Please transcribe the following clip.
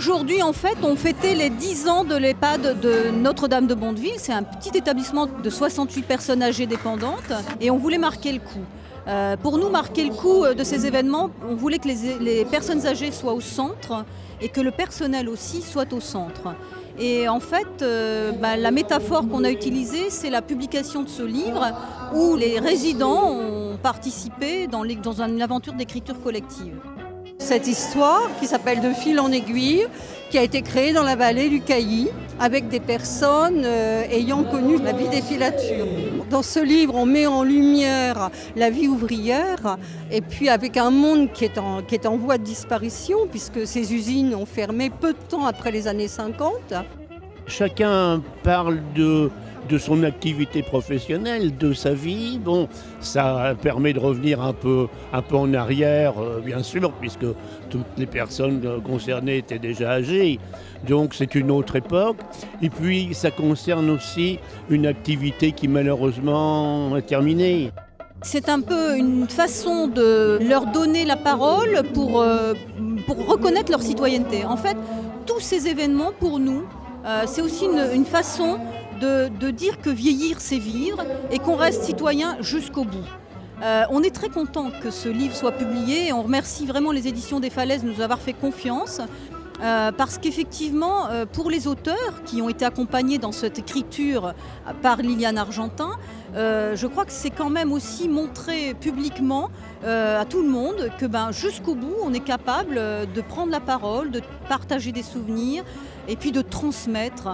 Aujourd'hui, en fait, on fêtait les 10 ans de l'EHPAD de Notre-Dame de Bondeville. C'est un petit établissement de 68 personnes âgées dépendantes et on voulait marquer le coup. Pour nous, marquer le coup de ces événements, on voulait que les personnes âgées soient au centre et que le personnel aussi soit au centre. Et en fait, la métaphore qu'on a utilisée, c'est la publication de ce livre où les résidents ont participé dans une aventure d'écriture collective. Cette histoire qui s'appelle De fil en aiguille, qui a été créée dans la vallée du Cailly avec des personnes ayant connu la vie des filatures. Dans ce livre, on met en lumière la vie ouvrière et puis avec un monde qui est en voie de disparition puisque ces usines ont fermé peu de temps après les années 50. Chacun parle de son activité professionnelle, de sa vie. Bon, ça permet de revenir un peu en arrière, bien sûr, puisque toutes les personnes concernées étaient déjà âgées. Donc c'est une autre époque. Et puis ça concerne aussi une activité qui malheureusement est terminée. C'est un peu une façon de leur donner la parole pour reconnaître leur citoyenneté. En fait, tous ces événements, pour nous, c'est aussi une façon de dire que vieillir, c'est vivre et qu'on reste citoyen jusqu'au bout. On est très content que ce livre soit publié et on remercie vraiment les éditions des Falaises de nous avoir fait confiance parce qu'effectivement, pour les auteurs qui ont été accompagnés dans cette écriture par Liliane Argentin, je crois que c'est quand même aussi montrer publiquement à tout le monde que jusqu'au bout, on est capable de prendre la parole, de partager des souvenirs et puis de transmettre.